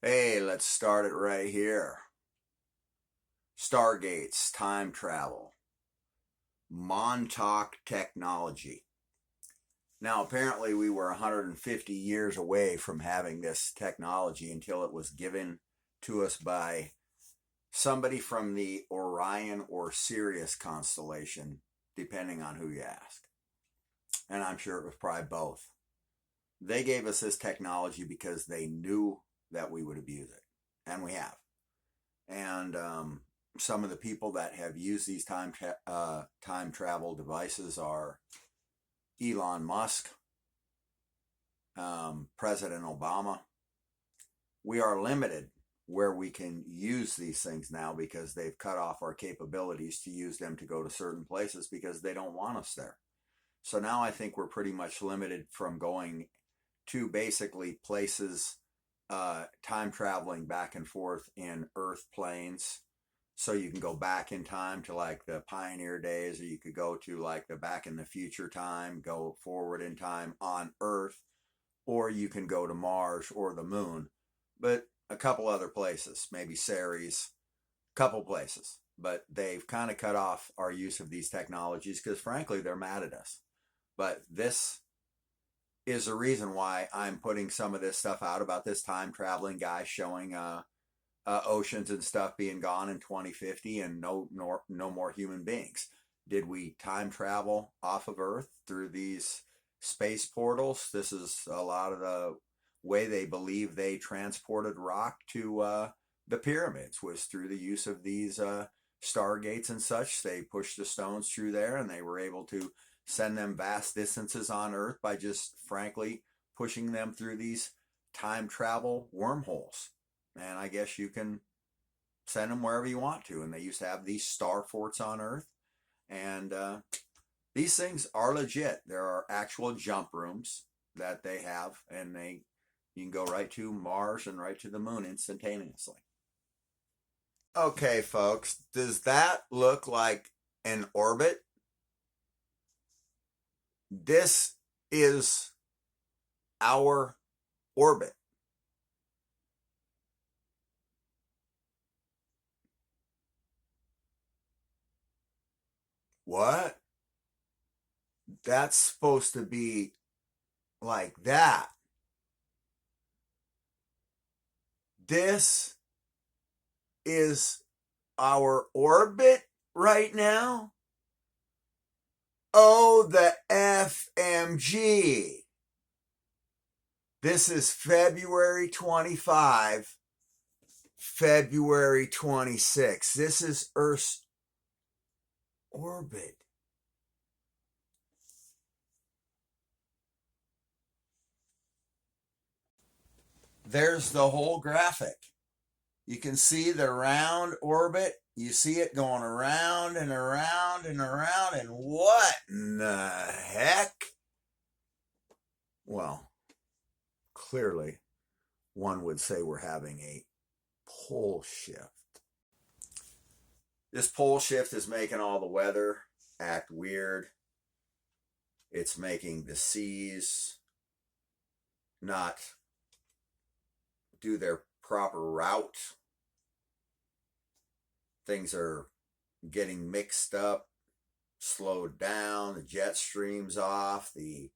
Hey, let's start it right here. Stargates, time travel, Montauk technology. Now, apparently, we were 150 years away from having this technology until it was given to us by somebody from the Orion or Sirius constellation, depending on who you ask. And I'm sure it was probably both. They gave us this technology because they knew that we would abuse it, and we have. And some of the people that have used these time travel devices are Elon Musk, President Obama. We are limited where we can use these things now because they've cut off our capabilities to use them to go to certain places because they don't want us there. So now I think we're pretty much limited from going to basically places, time traveling back and forth in Earth planes. So you can go back in time to like the pioneer days, or you could go to like the back in the future time, go forward in time on Earth, or you can go to Mars or the moon. But a couple other places, maybe Ceres, a couple places. But they've kind of cut off our use of these technologies because frankly, they're mad at us. But this is the reason why I'm putting some of this stuff out about this time traveling guy showing oceans and stuff being gone in 2050 and no more human beings. Did we time travel off of Earth through these space portals? This is a lot of the way they believe they transported rock to the pyramids was through the use of these stargates and such. They pushed the stones through there and they were able to send them vast distances on Earth by just frankly pushing them through these time travel wormholes. And I guess you can send them wherever you want to. And they used to have these star forts on Earth. And these things are legit. There are actual jump rooms that they have, and you can go right to Mars and right to the moon instantaneously. Okay, folks, does that look like an orbit? This is our orbit. What? That's supposed to be like that. This is our orbit right now. Oh, the FMG. This is February 25, February 26. This is Earth's orbit. There's the whole graphic. You can see the round orbit. You see it going around and around and around. And what in the heck? Well, clearly, one would say we're having a pole shift. This pole shift is making all the weather act weird. It's making the seas not do their proper route. Things are getting mixed up, slowed down, the jet stream's off, the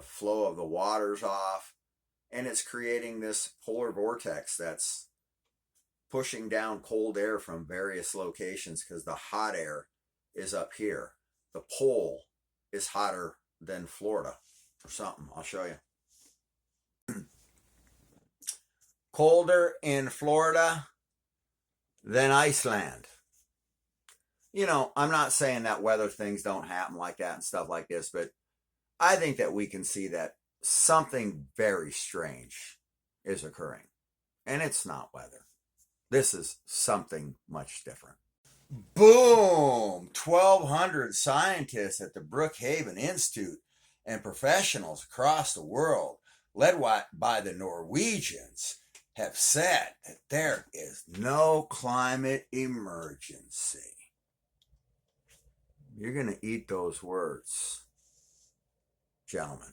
flow of the water's off, and it's creating this polar vortex that's pushing down cold air from various locations because the hot air is up here. The pole is hotter than Florida or something. I'll show you. Colder in Florida than Iceland. I'm not saying that weather things don't happen like that and stuff like this, but I think that we can see that something very strange is occurring. And it's not weather. This is something much different. Boom! 1,200 scientists at the Brookhaven Institute and professionals across the world, led by the Norwegians, have said that there is no climate emergency. You're going to eat those words, gentlemen.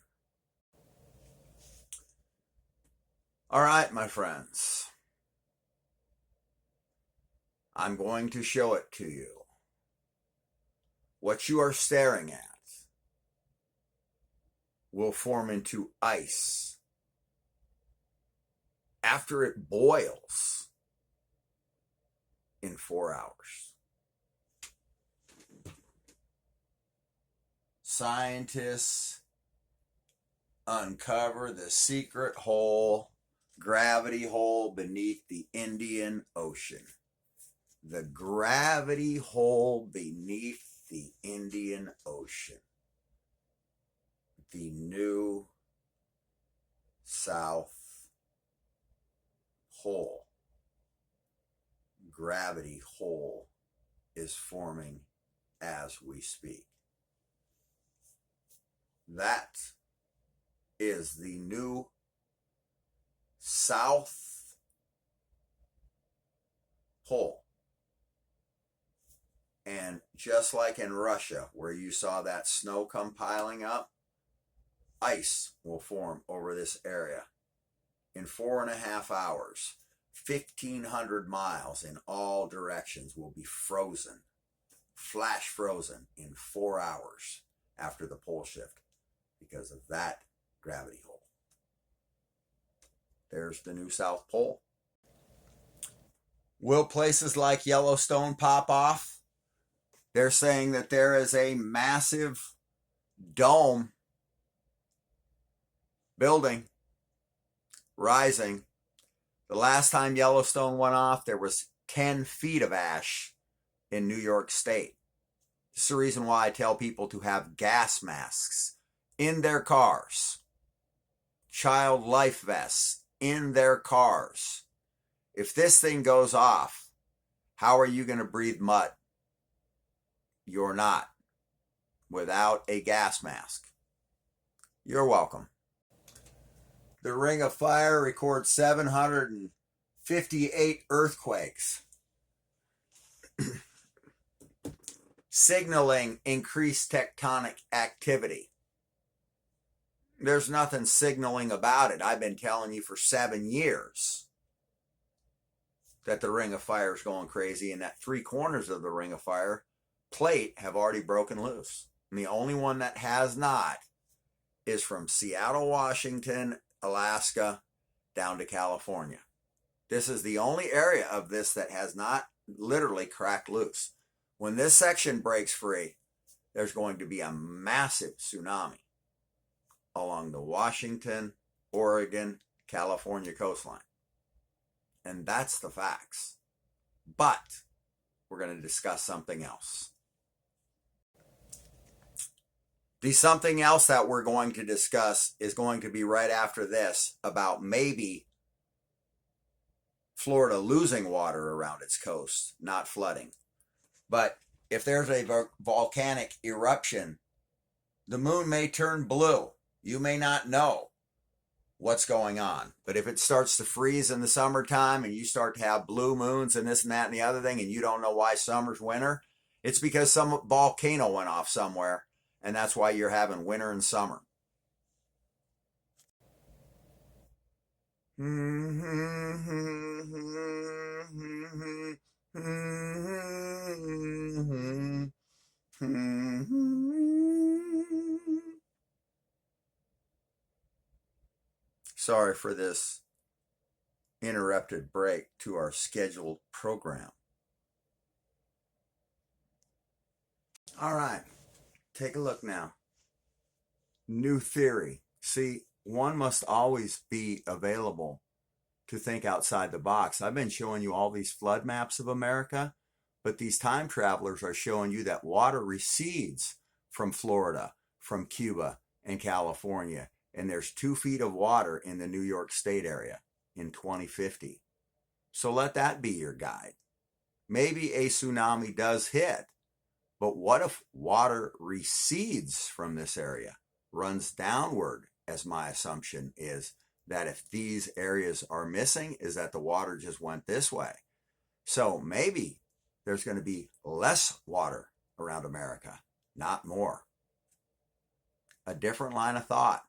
All right, my friends. I'm going to show it to you. What you are staring at will form into ice after it boils in 4 hours. Scientists uncover the secret hole, gravity hole beneath the Indian Ocean. The gravity hole beneath the Indian Ocean. The new South Pole. Gravity hole is forming as we speak. That is the new South Pole. And just like in Russia, where you saw that snow come piling up, ice will form over this area. In 4.5 hours, 1,500 miles in all directions will be frozen, flash frozen in 4 hours after the pole shift because of that gravity hole. There's the new South Pole. Will places like Yellowstone pop off? They're saying that there is a massive dome building rising. The last time Yellowstone went off, there was 10 feet of ash in New York State. This is the reason why I tell people to have gas masks in their cars, child life vests in their cars. If this thing goes off, how are you going to breathe mud? You're not, without a gas mask. You're welcome. The Ring of Fire records 758 earthquakes, signaling increased tectonic activity. There's nothing signaling about it. I've been telling you for 7 years that the Ring of Fire is going crazy, and that 3 corners of the Ring of Fire plate have already broken loose. And the only one that has not is from Seattle, Washington, Alaska, down to California. This is the only area of this that has not literally cracked loose. When this section breaks free, there's going to be a massive tsunami along the Washington, Oregon, California coastline. And that's the facts. But we're going to discuss something else. The something else that we're going to discuss is going to be right after this about maybe Florida losing water around its coast, not flooding. But if there's a volcanic eruption, the moon may turn blue. You may not know what's going on. But if it starts to freeze in the summertime and you start to have blue moons and this and that and the other thing, and you don't know why summer's winter, it's because some volcano went off somewhere. And that's why you're having winter and summer. Sorry for this interrupted break to our scheduled program. All right. Take a look now. New theory. See, one must always be available to think outside the box. I've been showing you all these flood maps of America, but these time travelers are showing you that water recedes from Florida, from Cuba, and California. And there's 2 feet of water in the New York State area in 2050. So let that be your guide. Maybe a tsunami does hit. But what if water recedes from this area, runs downward, as my assumption is that if these areas are missing, is that the water just went this way. So maybe there's going to be less water around America, not more. A different line of thought.